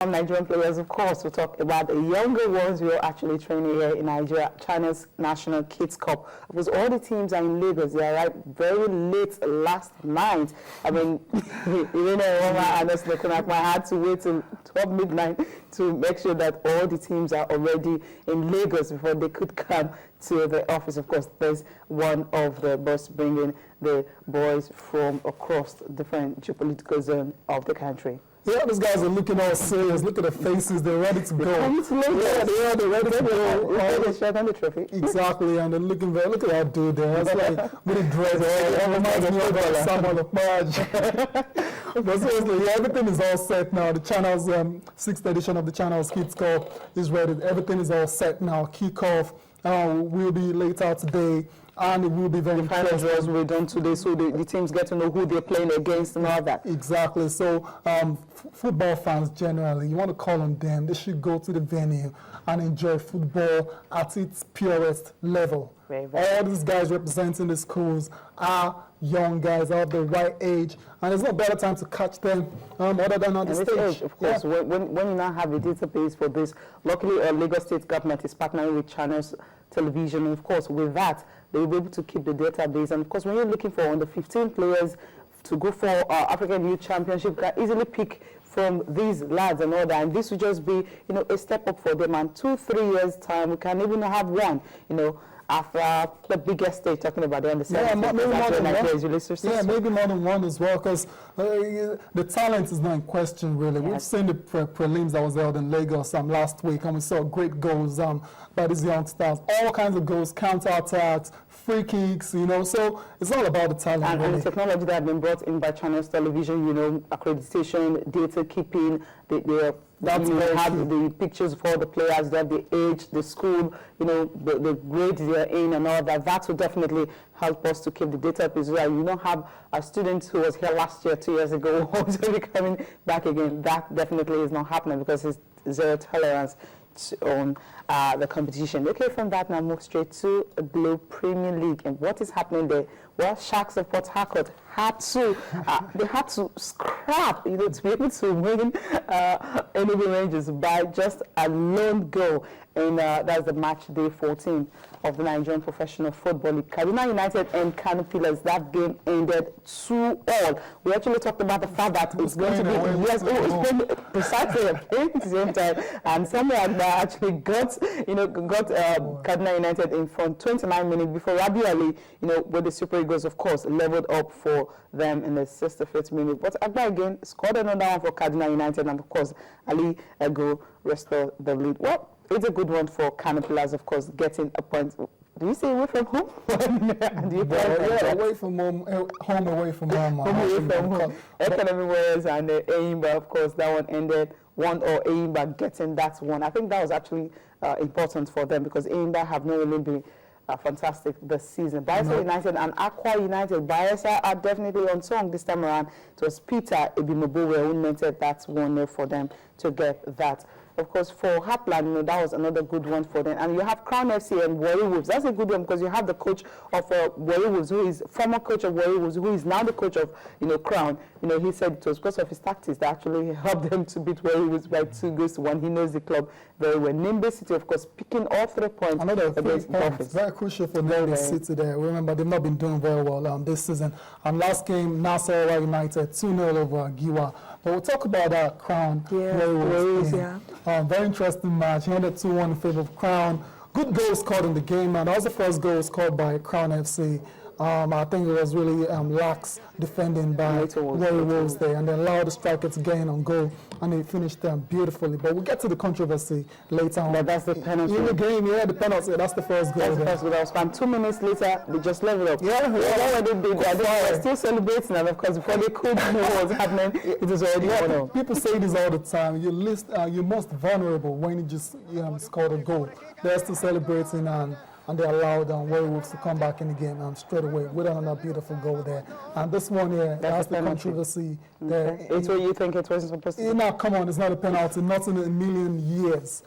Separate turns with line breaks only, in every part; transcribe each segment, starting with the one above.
from Nigerian players, of course, we'll talk about the younger ones who are actually training here in Nigeria, China's National Kids Cup. Because all the teams are in Lagos. They arrived very late last night. I mean, even and us I had to wait till 12 midnight to make sure that all the teams are already in Lagos before they could come to the office. Of course, there's one of the bus bringing the boys from across different geopolitical zones of the country.
Yeah, these guys are looking all serious. Look at the faces. They're ready to go. They're ready to go.
They showed them the trophy.
Exactly, and they're looking very. Look at that dude there. It's like with the dress. It reminds me of Samuel of Marge. But seriously, yeah, everything is all set now. The channel's 6th edition of the Channels Kids Cup is ready. Everything is all set now. Kickoff will be later today. And it will be very
final draws will be done today, so the teams get to know who they're playing against and all that.
Exactly. So football fans generally, you want to call on them. They should go to the venue and enjoy football at its purest level.
Very.
All these guys representing the schools are young guys, are of the right age, and there's no better time to catch them other than on the stage.
Age, of course, yeah. When you now have a database for this, luckily Lagos State government is partnering with Channels Television. Of course, with that, they will be able to keep the database. And of course, when you're looking for under 15 players to go for African Youth Championship, you can easily pick from these lads and all that. And this will just be, a step up for them. And 2-3 years time, we can even have one, after the biggest stage, talking about the under 17.
Yeah, maybe more than one. Yeah, maybe more than one as well, because the talent is not in question, really. Yes. We've seen the prelims that was held in Lagos last week, and we saw great goals by these youngsters. All kinds of goals, counter-attacks, free kicks, so it's all about the talent.
And the technology that has been brought in by Channels Television, accreditation, data keeping, that's you have the pictures for the players, they have the age, the school, the grade they're in and all that. That will definitely help us to keep the database. You don't have a student who was here last year, 2 years ago, who's going to be coming back again. That definitely is not happening because it's zero tolerance on the competition. Okay, from that now move straight to the Globe Premier League. And what is happening there? Well, Sharks of Port Harcourt had to scrap, to be able to win Enugu Rangers by just a lone goal. And that's the match day 14 of the Nigerian Professional Football League. Kaduna United and Kano Pillars, that game ended 2-2. We actually talked about the fact that it's going to be, it's going precisely at the same time. And someone actually got Kaduna United in front 29 minutes before Rabi Ali, with the Super Eagles, of course, leveled up for them in the 65th minute. But Agba again scored another one for Kaduna United, and of course, Ali Ego restored the lead. Well, it's a good one for Kano Pillars, of course, getting a point. Do you say away from home?
Away from home, home away from home.
Home away from home. Economy Warriors and Eimba, of course, that one ended 1-0, Eimba getting that one. I think that was actually important for them because Eimba have not really been fantastic this season. Bayelsa United and Akwa United. Bayelsa are definitely on song this time around. It was Peter Ebimobowe who netted that 1-0 for them to get that. Of course, for Hapland, that was another good one for them. And you have Crown FC and Warri Wolves. That's a good one because you have the coach of Warri Wolves, who is former coach of Warri Wolves, who is now the coach of Crown. He said it was because of his tactics that actually helped them to beat Warri Wolves by 2-1. He knows the club very well. Nimbe City, of course, picking all 3 points.
Another 3 points. Very crucial for Nimbe City there. Remember, they've not been doing very well this season. Last game, Nasarawa United 2-0 over Giwa. But we'll talk about that Crown. Very interesting match. He ended 2-1 in favor of Crown. Good goal scored in the game, and that was the first goal scored by Crown FC. I think it was really lax defending by Warri Wolves there, and they allowed the striker to get in on goal, and they finished them beautifully. But we'll get to the controversy later on.
But that's the penalty.
In the game, the penalty. That's the first goal.
That's the first goal that was found. 2 minutes later, they just leveled up. That's what they did. They were still celebrating, and of course, before they could know what was happening, it was already on.
People say this all the time. You're most vulnerable when you just scored a goal. They're still celebrating and they allowed Warri Wolves to come back in the game straight away with another beautiful goal there. And this one here, that's the controversy there.
It's what you think it wasn't supposed to be?
Now, come on, it's not a penalty, not in a million years.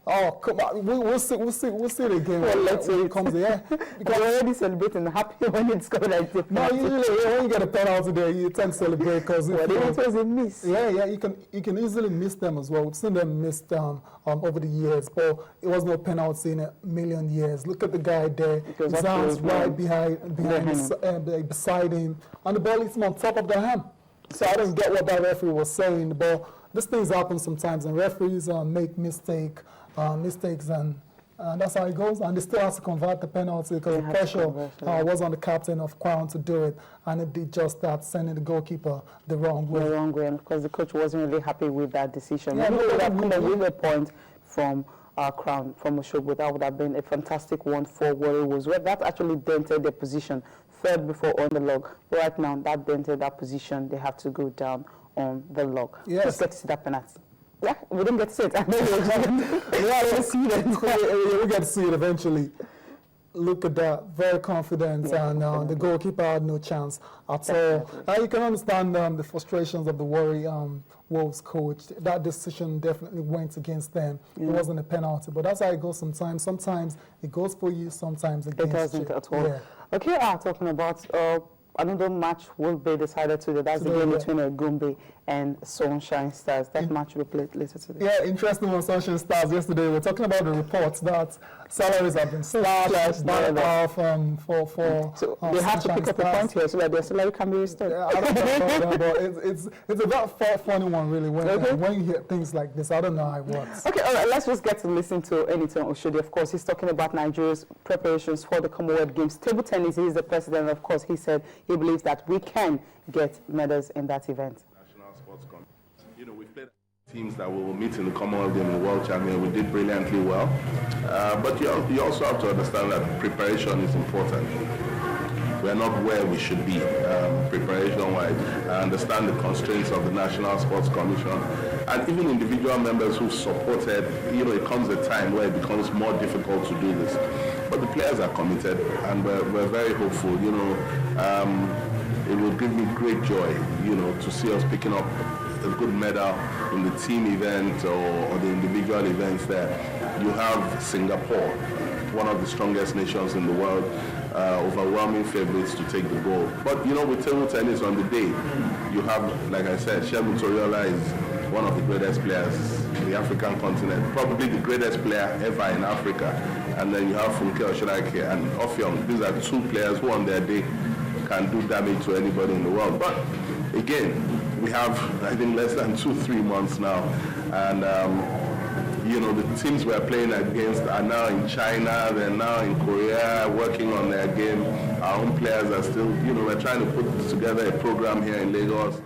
Oh, come on. We'll see it again
Well, let's
when
see
it comes here.
Because we're already celebrating happy when it's scored like this.
No, usually when you get a penalty there, you tend to celebrate because
Well, it was a miss.
Yeah, you can easily miss them as well. We've seen them missed over the years, but it was no penalty in a million years. Look at the guy there. His arms right beside him, and the ball is on top of the hand. So I don't get what that referee was saying, but these things happen sometimes, and referees make mistakes, and that's how it goes. And they still have to convert the penalty because the pressure was on the captain of Crown to do it, and it did just that, sending the goalkeeper the wrong way.
The wrong way, and of course the coach wasn't really happy with that decision.
Yeah,
Maybe we would have come away with a point from Crown, from Oshogbo. That would have been a fantastic one for Warri Wolves. Well, that actually dented their position, third before on the log. But right now, that dented that position. They have to go down on the log.
Yes.
Let's get to see that penalty. Yeah, we didn't get to see it. I know we'll see it.
We get to see it eventually. Look at that, very confident, and the goalkeeper had no chance at all. You can understand the frustrations of the Warri Wolves coach. That decision definitely went against them. It wasn't a penalty, but that's how it goes sometimes. Sometimes it goes for you, sometimes against you.
It doesn't at all.
Yeah.
Okay, talking about another match will be decided today. That's the game between Gombe and Sunshine Stars. That match will be played later today.
Yeah, interesting on Sunshine Stars yesterday. We were talking about the reports that salaries have been slashed for
so they have to pick up a point here so that their salary can be restored.
Yeah, I don't know about that, but it's a very funny one, really, when you hear things like this. I don't know how it works.
Okay, all right, let's just get to listen to Enitan Oshodi. Of course, he's talking about Nigeria's preparations for the Commonwealth Games. Table tennis, he's the president. Of course, he said he believes that we can get medals in that event.
We've played teams that we will meet in the Commonwealth Games and World Champion. We did brilliantly well. But you also have to understand that preparation is important. We're not where we should be preparation-wise. I understand the constraints of the National Sports Commission and even individual members who supported. It comes a time where it becomes more difficult to do this. But the players are committed, and we're very hopeful. It will give me great joy, to see us picking up a good medal in the team event or the individual events there. You have Singapore, one of the strongest nations in the world, overwhelming favorites to take the gold. But with table tennis on the day, you have, like I said, Segun Toriola is one of the greatest players in the African continent, probably the greatest player ever in Africa. And then you have Funke Oshodake and Offiong. These are two players who on their day can do damage to anybody in the world. But again, we have, I think, less than 2-3 months now. And, the teams we're playing against are now in China, they're now in Korea, working on their game. Our own players are still, we're trying to put together a program here in Lagos.